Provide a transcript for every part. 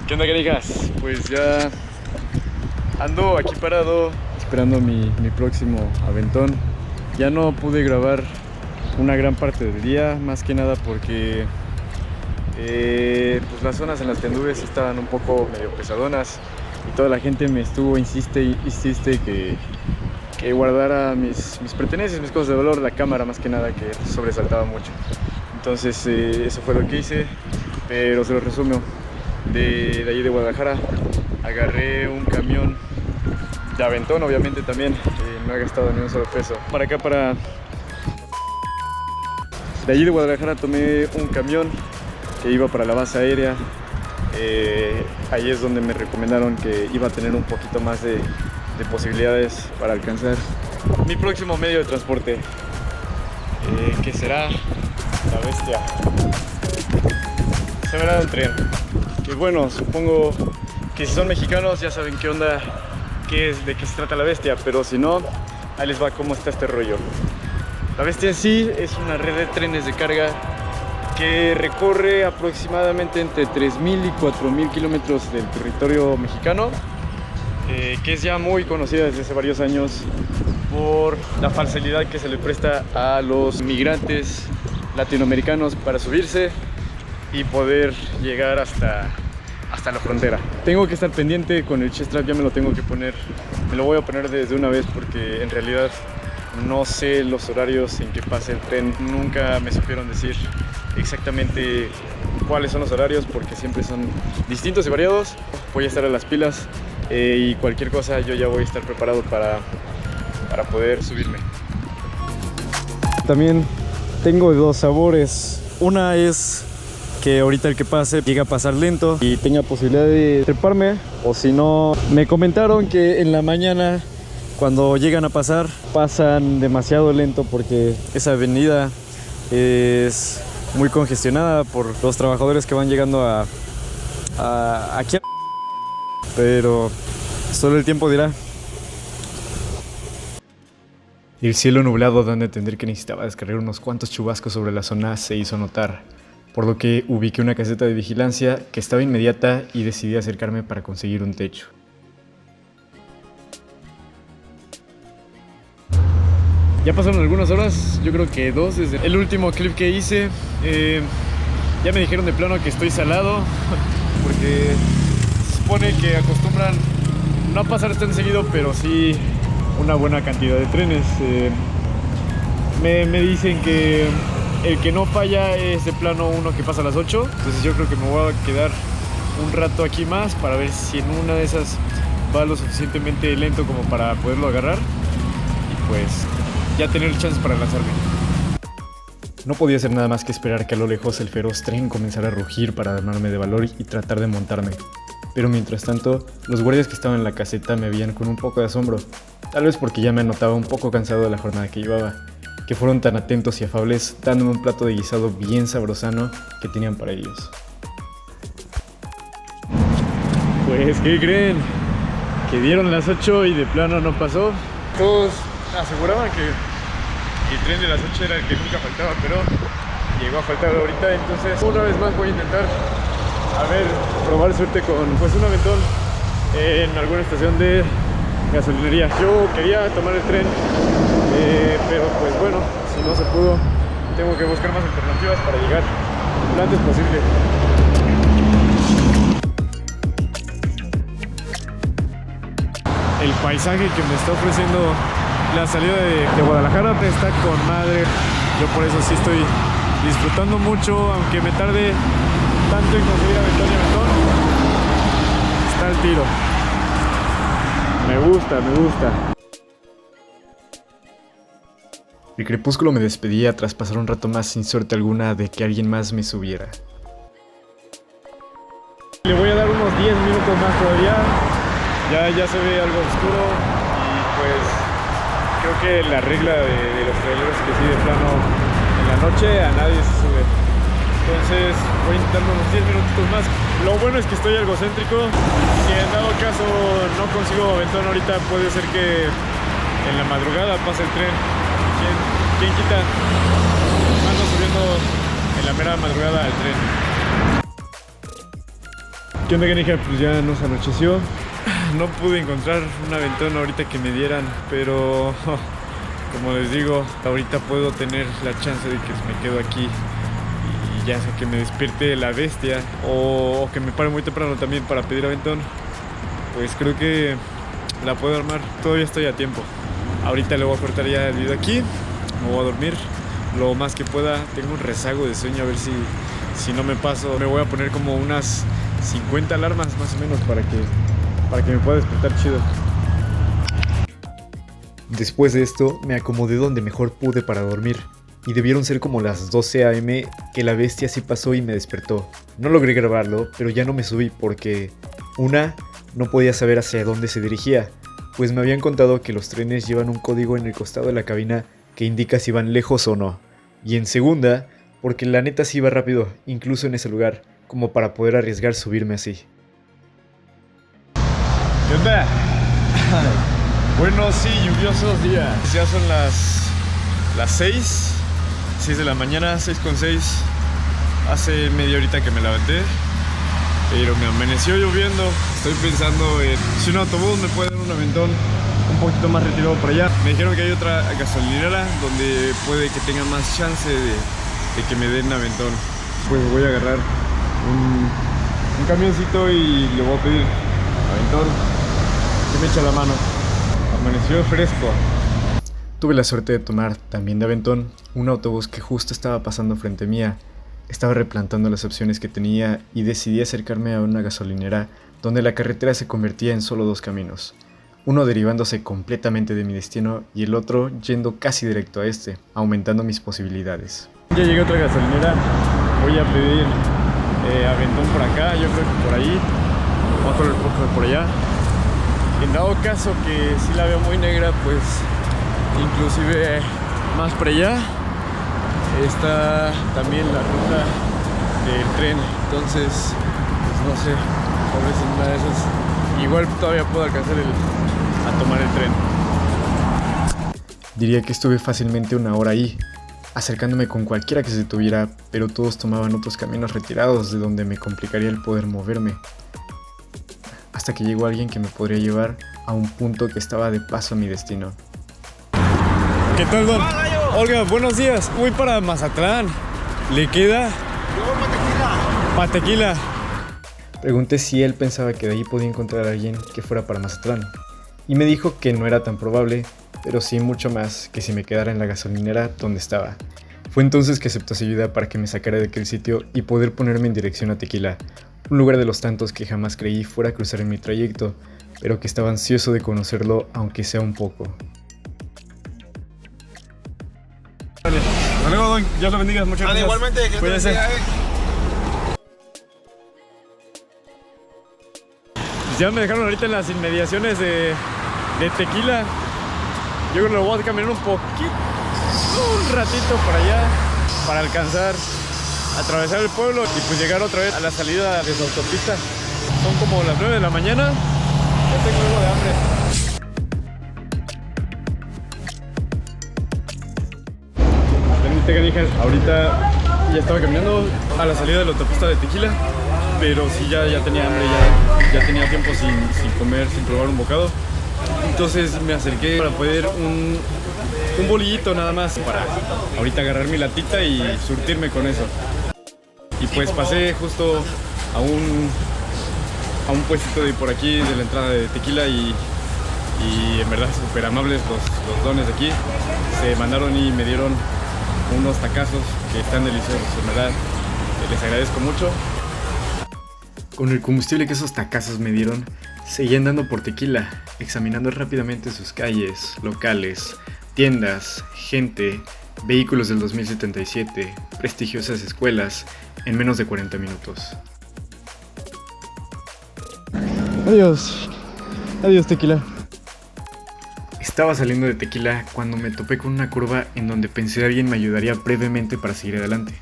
¿Qué onda, canijas? Pues ya ando aquí parado esperando mi próximo aventón. Ya no pude grabar una gran parte del día, más que nada porque pues las zonas en las que anduve sí estaban un poco medio pesadonas y toda la gente me estuvo insiste que guardara mis pertenencias, mis cosas de valor, la cámara más que nada, que sobresaltaba mucho. Entonces eso fue lo que hice, pero se lo resumo. De allí de Guadalajara agarré un camión de aventón, obviamente también, no he gastado ni un solo peso. Para acá, de allí de Guadalajara tomé un camión que iba para la base aérea. Ahí es donde me recomendaron que iba a tener un poquito más de posibilidades para alcanzar mi próximo medio de transporte, que será la bestia. Se verá un tren. Que bueno, supongo que si son mexicanos ya saben qué onda, de qué se trata la bestia, pero si no, ahí les va cómo está este rollo. La bestia en sí es una red de trenes de carga que recorre aproximadamente entre 3.000 y 4.000 kilómetros del territorio mexicano, que es ya muy conocida desde hace varios años por la facilidad que se le presta a los migrantes latinoamericanos para subirse y poder llegar hasta la frontera. Tengo que estar pendiente con el chest strap, ya me lo tengo que poner, me lo voy a poner desde una vez porque en realidad no sé los horarios en que pase el tren, nunca me supieron decir exactamente cuáles son los horarios porque siempre son distintos y variados. Voy a estar a las pilas y cualquier cosa yo ya voy a estar preparado para poder subirme. También tengo dos sabores, una es que ahorita el que pase llega a pasar lento y tenga posibilidad de treparme, o si no, me comentaron que en la mañana cuando llegan a pasar pasan demasiado lento porque esa avenida es muy congestionada por los trabajadores que van llegando aquí, pero solo el tiempo dirá. El cielo nublado dando a entender que necesitaba descargar unos cuantos chubascos sobre la zona se hizo notar, por lo que ubiqué una caseta de vigilancia que estaba inmediata y decidí acercarme para conseguir un techo. Ya pasaron algunas horas, yo creo que 2 desde el último clip que hice. Ya me dijeron de plano que estoy salado, porque se supone que acostumbran no a pasar tan seguido, pero sí una buena cantidad de trenes. Me dicen que el que no falla es de plano uno que pasa a las 8, entonces yo creo que me voy a quedar un rato aquí más para ver si en una de esas va lo suficientemente lento como para poderlo agarrar y pues ya tener chance para lanzarme. No podía hacer nada más que esperar que a lo lejos el feroz tren comenzara a rugir para armarme de valor y tratar de montarme. Pero mientras tanto, los guardias que estaban en la caseta me veían con un poco de asombro, tal vez porque ya me notaba un poco cansado de la jornada que llevaba, que fueron tan atentos y afables dándome un plato de guisado bien sabrosano que tenían para ellos. Pues, ¿qué creen? Que dieron las 8 y de plano no pasó. Todos aseguraban que el tren de las 8 era el que nunca faltaba, pero llegó a faltar ahorita, entonces una vez más voy a intentar probar suerte con un aventón en alguna estación de gasolinería. Yo quería tomar el tren, pero pues bueno, si no se pudo, tengo que buscar más alternativas para llegar lo antes posible. El paisaje que me está ofreciendo la salida de Guadalajara está con madre. Yo por eso sí estoy disfrutando mucho, aunque me tarde tanto en conseguir aventón y aventón. Está al tiro. Me gusta. El crepúsculo me despedía tras pasar un rato más sin suerte alguna de que alguien más me subiera. Le voy a dar unos 10 minutos más todavía. Ya se ve algo oscuro y pues creo que la regla de los traileros es que sí, de plano en la noche a nadie se sube. Entonces voy a intentar unos 10 minutitos más. Lo bueno es que estoy algo céntrico. Si en dado caso no consigo aventón ahorita, puede ser que en la madrugada pase el tren. ¿Quién quita? Ando subiendo en la mera madrugada al tren. ¿Qué onda, canija? Pues ya nos anocheció. No pude encontrar un aventón ahorita que me dieran, pero como les digo, ahorita puedo tener la chance de que me quedo aquí y ya sea que me despierte la bestia o que me pare muy temprano también para pedir aventón. Pues creo que la puedo armar, todavía estoy a tiempo. Ahorita le voy a cortar ya el video aquí, me voy a dormir lo más que pueda. Tengo un rezago de sueño, a ver si no me paso. Me voy a poner como unas 50 alarmas más o menos para que me pueda despertar chido. Después de esto me acomodé donde mejor pude para dormir y debieron ser como las 12 AM que la bestia sí pasó y me despertó. No logré grabarlo, pero ya no me subí porque no podía saber hacia dónde se dirigía, pues me habían contado que los trenes llevan un código en el costado de la cabina que indica si van lejos o no. Y en segunda, porque la neta sí iba rápido, incluso en ese lugar, como para poder arriesgar subirme así. ¿Qué onda? Buenos y lluviosos días. Ya son las 6 de la mañana, 6:06. Hace media horita que me levanté, pero me amaneció lloviendo. Estoy pensando en si un autobús me puede dar un aventón un poquito más retirado por allá. Me dijeron que hay otra gasolinera donde puede que tenga más chance de que me den aventón. Pues voy a agarrar un camioncito y le voy a pedir aventón que me echa la mano. Amaneció fresco. Tuve la suerte de tomar, también de aventón, un autobús que justo estaba pasando frente mía. Estaba replantando las opciones que tenía y decidí acercarme a una gasolinera donde la carretera se convertía en solo dos caminos. Uno derivándose completamente de mi destino y el otro yendo casi directo a este, aumentando mis posibilidades. Ya llegué a otra gasolinera, voy a pedir aventón por acá, yo creo que por ahí, otro por allá. En dado caso que si la veo muy negra, pues inclusive más para allá está también la ruta del tren. Entonces, pues no sé, tal vez en una de esas igual todavía puedo alcanzar a tomar el tren. Diría que estuve fácilmente una hora ahí, acercándome con cualquiera que se detuviera, pero todos tomaban otros caminos retirados de donde me complicaría el poder moverme. Hasta que llegó alguien que me podría llevar a un punto que estaba de paso a mi destino. ¿Qué tal, don? Olga, buenos días. Voy para Mazatlán. ¿Le queda? Yo para Tequila. Pregunté si él pensaba que de ahí podía encontrar a alguien que fuera para Mazatlán. Y me dijo que no era tan probable, pero sí mucho más que si me quedara en la gasolinera donde estaba. Fue entonces que aceptó su ayuda para que me sacara de aquel sitio y poder ponerme en dirección a Tequila, un lugar de los tantos que jamás creí fuera a cruzar en mi trayecto, pero que estaba ansioso de conocerlo aunque sea un poco. Hasta luego, don. Dios lo bendiga. Muchas gracias. Igualmente, que cuídese. Pues ya me dejaron ahorita en las inmediaciones de Tequila. Yo creo que lo voy a caminar un ratito para allá para alcanzar a atravesar el pueblo y pues llegar otra vez a la salida de su autopista. Son como las 9 de la mañana. Ya tengo algo de hambre. Ahorita ya estaba caminando a la salida de la autopista de Tequila, pero sí ya tenía hambre, ya tenía tiempo sin comer, sin probar un bocado. Entonces me acerqué para pedir un bolillito nada más, para ahorita agarrar mi latita y surtirme con eso. Y pues pasé justo a un puestito de por aquí de la entrada de Tequila y en verdad súper amables los dones de aquí. Se mandaron y me dieron unos tacazos que están deliciosos, en verdad. Les agradezco mucho. Con el combustible que esos tacazos me dieron, seguí andando por Tequila, examinando rápidamente sus calles, locales, tiendas, gente, vehículos del 2077, prestigiosas escuelas, en menos de 40 minutos. Adiós. Adiós, Tequila. Estaba saliendo de Tequila cuando me topé con una curva en donde pensé que alguien me ayudaría brevemente para seguir adelante.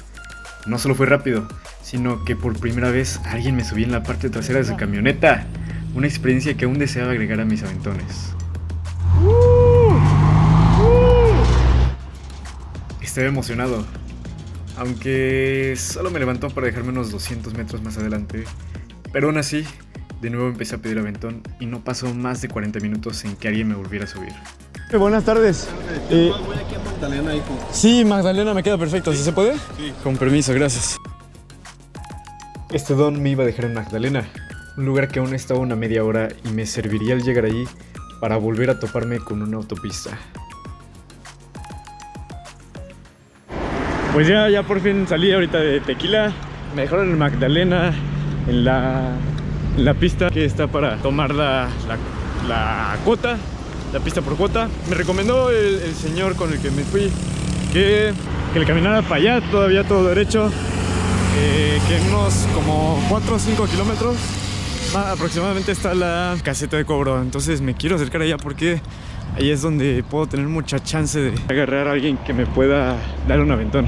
No solo fue rápido, sino que por primera vez alguien me subía en la parte trasera de su camioneta. Una experiencia que aún deseaba agregar a mis aventones. Estaba emocionado, aunque solo me levantó para dejarme unos 200 metros más adelante Pero aún así, de nuevo empecé a pedir aventón y no pasó más de 40 minutos en que alguien me volviera a subir. Buenas tardes. Voy aquí a Magdalena, hijo. Sí, Magdalena me queda perfecto. ¿Sí se puede? Sí. Con permiso, gracias. Este don me iba a dejar en Magdalena, un lugar que aún estaba a una media hora y me serviría al llegar ahí para volver a toparme con una autopista. Pues ya por fin salí ahorita de Tequila. Me dejaron en Magdalena, en la pista que está para tomar la cuota, la pista por cuota. Me recomendó el señor con el que me fui que le caminara para allá, todavía todo derecho, que en unos como 4 o 5 kilómetros aproximadamente está la caseta de cobro. Entonces me quiero acercar allá porque ahí es donde puedo tener mucha chance de agarrar a alguien que me pueda dar un aventón.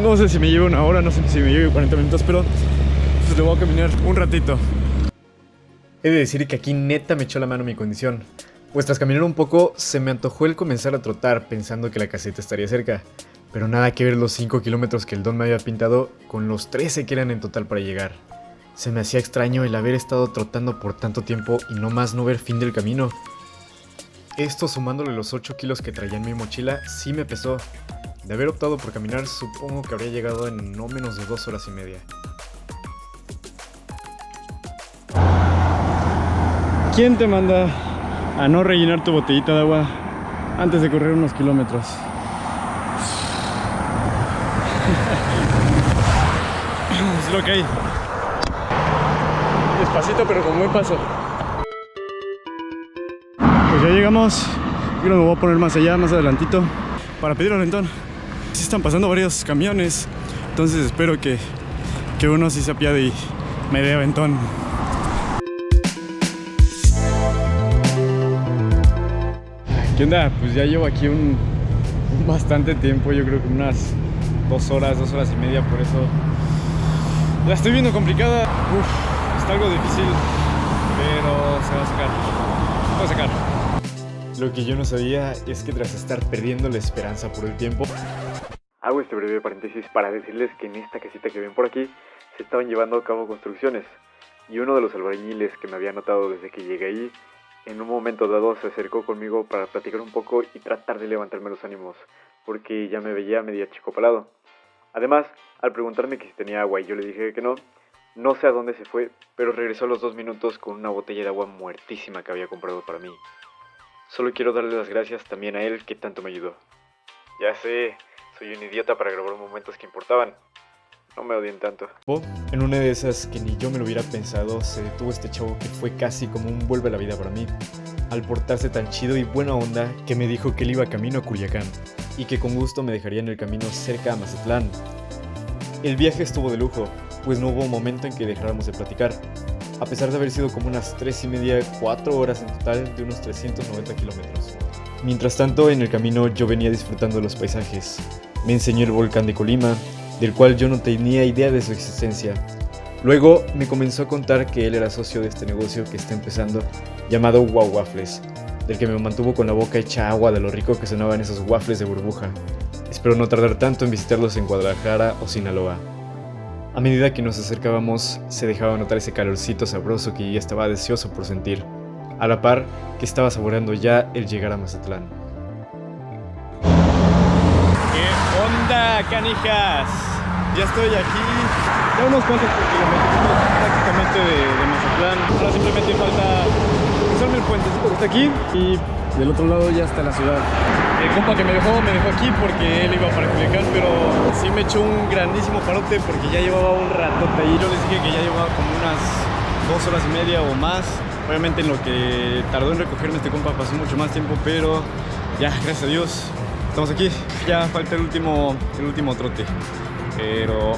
No sé si me lleve una hora, no sé si me lleve 40 minutos, pero pues le voy a caminar un ratito. He de decir que aquí neta me echó la mano mi condición, pues tras caminar un poco se me antojó el comenzar a trotar pensando que la caseta estaría cerca, pero nada que ver los 5 kilómetros que el don me había pintado con los 13 que eran en total para llegar. Se me hacía extraño el haber estado trotando por tanto tiempo y no más no ver fin del camino. Esto sumándole los 8 kilos que traía en mi mochila sí me pesó. De haber optado por caminar supongo que habría llegado en no menos de 2 horas y media. ¿Quién te manda a no rellenar tu botellita de agua antes de correr unos kilómetros? Es lo que hay. Despacito pero con buen paso. Pues ya llegamos. Yo me voy a poner más allá, más adelantito, para pedir aventón. Sí están pasando varios camiones, entonces espero que uno sí se apiade y me dé aventón. ¿Qué onda? Pues ya llevo aquí un bastante tiempo, yo creo que unas 2 horas y media, por eso la estoy viendo complicada. Está algo difícil, pero se va a sacar. Lo que yo no sabía es que tras estar perdiendo la esperanza por el tiempo, hago este breve paréntesis para decirles que en esta casita que ven por aquí se estaban llevando a cabo construcciones y uno de los albañiles que me había notado desde que llegué ahí, en un momento dado se acercó conmigo para platicar un poco y tratar de levantarme los ánimos, porque ya me veía medio achicopalado. Además, al preguntarme que si tenía agua y yo le dije que no sé a dónde se fue, pero regresó a los 2 minutos con una botella de agua muertísima que había comprado para mí. Solo quiero darle las gracias también a él que tanto me ayudó. Ya sé, soy un idiota para grabar momentos que importaban. No me odien tanto. En una de esas que ni yo me lo hubiera pensado, se detuvo este chavo que fue casi como un vuelve a la vida para mí, al portarse tan chido y buena onda que me dijo que él iba camino a Culiacán y que con gusto me dejaría en el camino cerca a Mazatlán. El viaje estuvo de lujo, pues no hubo un momento en que dejáramos de platicar, a pesar de haber sido como unas 3:30, 4 horas en total de unos 390 kilómetros. Mientras tanto, en el camino yo venía disfrutando de los paisajes. Me enseñó el volcán de Colima, del cual yo no tenía idea de su existencia. Luego me comenzó a contar que él era socio de este negocio que está empezando, llamado Wow Waffles, del que me mantuvo con la boca hecha agua de lo rico que sonaban esos waffles de burbuja. Espero no tardar tanto en visitarlos en Guadalajara o Sinaloa. A medida que nos acercábamos, se dejaba notar ese calorcito sabroso que ya estaba deseoso por sentir, a la par que estaba saboreando ya el llegar a Mazatlán. ¿Qué onda, canijas? Ya estoy aquí, ya unos cuantos kilómetros prácticamente de Mazatlán. Ahora simplemente falta cruzarme el puentecito que está aquí y del otro lado ya está la ciudad. El compa que me dejó aquí porque él iba para Culiacán, pero sí me echó un grandísimo parote porque ya llevaba un ratote ahí. Yo les dije que ya llevaba como unas 2 horas y media o más. Obviamente en lo que tardó en recogerme este compa pasó mucho más tiempo, pero ya, gracias a Dios, estamos aquí. Ya falta el último trote, pero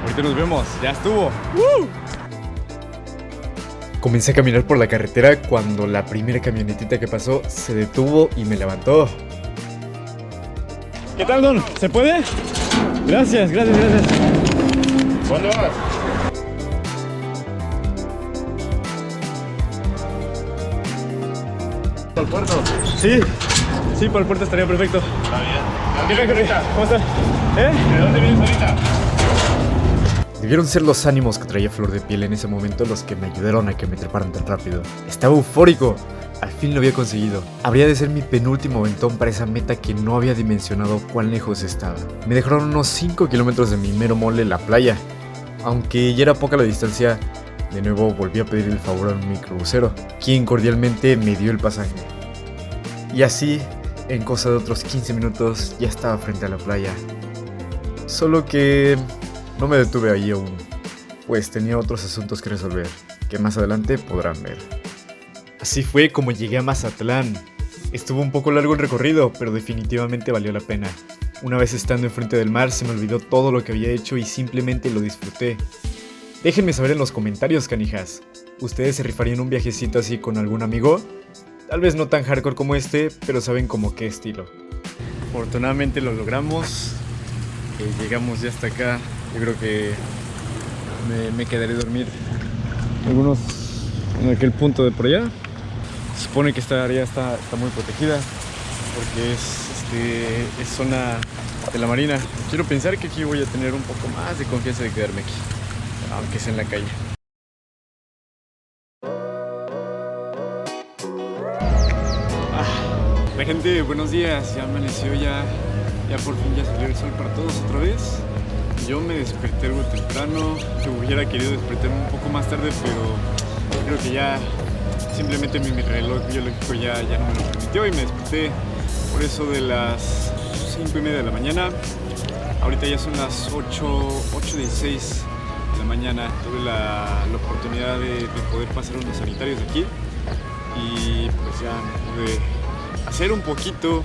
ahorita nos vemos, ya estuvo. ¡Woo! Comencé a caminar por la carretera cuando la primera camionetita que pasó se detuvo y me levantó. ¿Qué tal, don? ¿Se puede? Gracias. ¿Cuándo vas? ¿Al puerto? Sí, para el puerto estaría perfecto. Está bien. ¿De dónde vienes ahorita? ¿Cómo está? ¿De dónde vienes ahorita? Debieron ser los ánimos que traía flor de piel en ese momento los que me ayudaron a que me treparan tan rápido. Estaba eufórico. Al fin lo había conseguido. Habría de ser mi penúltimo aventón para esa meta que no había dimensionado cuán lejos estaba. Me dejaron unos 5 kilómetros de mi mero mole, la playa. Aunque ya era poca la distancia, de nuevo volví a pedir el favor a un microbusero, quien cordialmente me dio el pasaje. Y así, en cosa de otros 15 minutos, ya estaba frente a la playa. Solo que no me detuve allí aún, pues tenía otros asuntos que resolver, que más adelante podrán ver. Así fue como llegué a Mazatlán. Estuvo un poco largo el recorrido, pero definitivamente valió la pena. Una vez estando enfrente del mar se me olvidó todo lo que había hecho y simplemente lo disfruté. Déjenme saber en los comentarios, canijas. ¿Ustedes se rifarían un viajecito así con algún amigo? Tal vez no tan hardcore como este, pero saben como qué estilo. Afortunadamente lo logramos. Llegamos ya hasta acá. Yo creo que me quedaré a dormir algunos en aquel punto de por allá. Se supone que esta área está muy protegida porque es zona de la marina. Quiero pensar que aquí voy a tener un poco más de confianza de quedarme aquí, aunque sea en la calle. La gente, buenos días. Ya amaneció, ya por fin ya salió el sol para todos otra vez. Yo me desperté algo temprano. Yo hubiera querido despertarme un poco más tarde, pero creo que ya simplemente mi reloj biológico ya no me lo permitió y me desperté por eso de las 5:30 de la mañana. Ahorita ya son las 8:16 de la mañana. Tuve la oportunidad de poder pasar unos sanitarios aquí y pues ya me pude hacer un poquito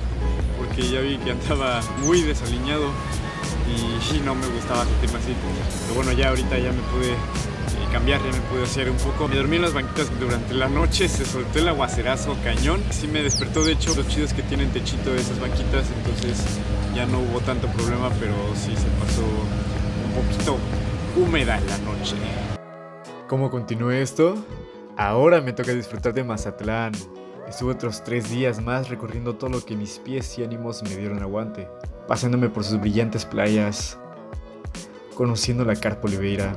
porque ya vi que andaba muy desaliñado y no me gustaba sentirme así. Pero bueno, ya ahorita ya me pude cambiar, ya me pude hacer un poco. Me dormí en las banquitas durante la noche, se soltó el aguacerazo cañón. Sí me despertó, de hecho, lo chido es que tienen techito de esas banquitas, entonces ya no hubo tanto problema, pero sí se pasó un poquito húmeda en la noche. ¿Cómo continúe esto? Ahora me toca disfrutar de Mazatlán. Estuve otros 3 días más recorriendo todo lo que mis pies y ánimos me dieron aguante, pasándome por sus brillantes playas, conociendo la Carpa Oliveira,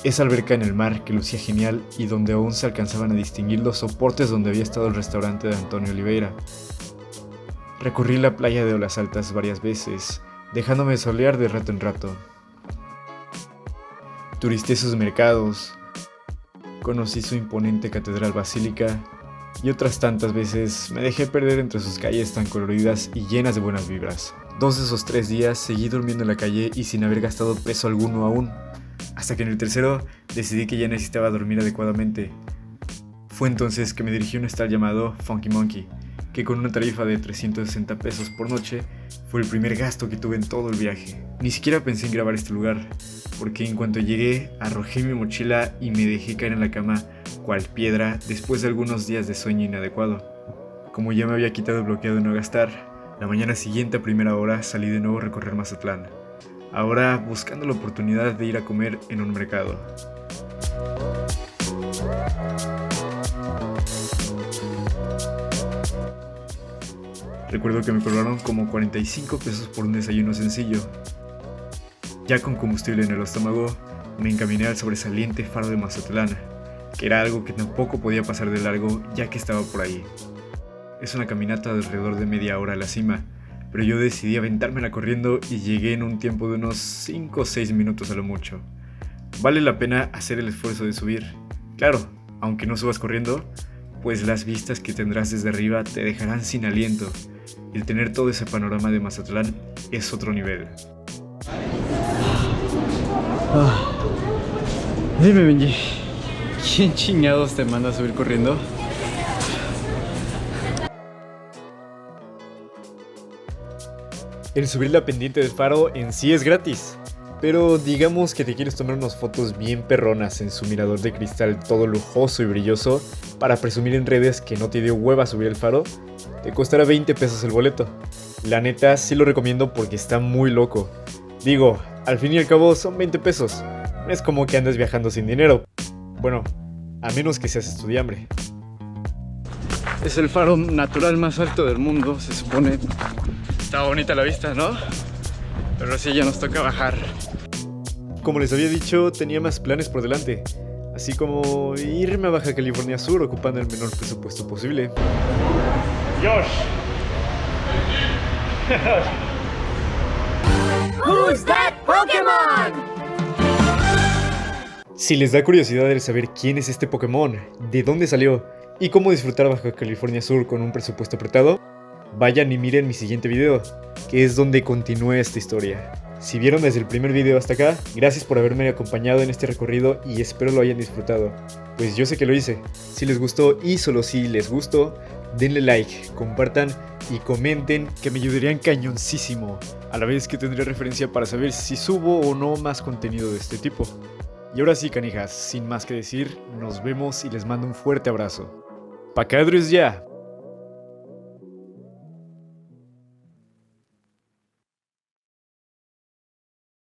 esa alberca en el mar que lucía genial y donde aún se alcanzaban a distinguir los soportes donde había estado el restaurante de Antonio Oliveira. Recorrí la playa de Olas Altas varias veces, dejándome solear de rato en rato. Turisté sus mercados, conocí su imponente catedral basílica y otras tantas veces me dejé perder entre sus calles tan coloridas y llenas de buenas vibras. 2 de esos 3 días seguí durmiendo en la calle y sin haber gastado peso alguno aún, hasta que en el tercero decidí que ya necesitaba dormir adecuadamente. Fue entonces que me dirigí a un hostal llamado Funky Monkey, que con una tarifa de 360 pesos por noche fue el primer gasto que tuve en todo el viaje. Ni siquiera pensé en grabar este lugar, porque en cuanto llegué arrojé mi mochila y me dejé caer en la cama cual piedra después de algunos días de sueño inadecuado. Como ya me había quitado el bloqueo de no gastar, la mañana siguiente a primera hora salí de nuevo a recorrer Mazatlán, ahora buscando la oportunidad de ir a comer en un mercado. Recuerdo que me cobraron como 45 pesos por un desayuno sencillo. Ya con combustible en el estómago, me encaminé al sobresaliente faro de Mazatlán, que era algo que tampoco podía pasar de largo ya que estaba por ahí. Es una caminata de alrededor de media hora a la cima, pero yo decidí aventármela corriendo y llegué en un tiempo de unos 5 o 6 minutos a lo mucho. Vale la pena hacer el esfuerzo de subir. Claro, aunque no subas corriendo, pues las vistas que tendrás desde arriba te dejarán sin aliento. El tener todo ese panorama de Mazatlán es otro nivel. Dime, Benji, ¿quién chingados te manda a subir corriendo? El subir la pendiente del faro en sí es gratis, pero digamos que te quieres tomar unas fotos bien perronas en su mirador de cristal todo lujoso y brilloso para presumir en redes que no te dio hueva subir el faro, te costará 20 pesos el boleto. La neta sí lo recomiendo porque está muy loco. Digo, al fin y al cabo son 20 pesos. No es como que andes viajando sin dinero. Bueno, a menos que seas estudiambre. Es el faro natural más alto del mundo, se supone. Está bonita la vista, ¿no? Pero sí, ya nos toca bajar. como les había dicho, tenía más planes por delante. Así como irme a Baja California Sur ocupando el menor presupuesto posible. Josh. Who's that Pokémon? Si les da curiosidad el saber quién es este Pokémon, de dónde salió y cómo disfrutar Baja California Sur con un presupuesto apretado, vayan y miren mi siguiente video, que es donde continúa esta historia. Si vieron desde el primer video hasta acá, gracias por haberme acompañado en este recorrido y espero lo hayan disfrutado, pues yo sé que lo hice. Si les gustó y solo si les gustó, denle like, compartan y comenten, que me ayudarían cañoncísimo, a la vez que tendré referencia para saber si subo o no más contenido de este tipo. Y ahora sí, canijas, sin más que decir, nos vemos y les mando un fuerte abrazo. ¡Pa' cadres ya!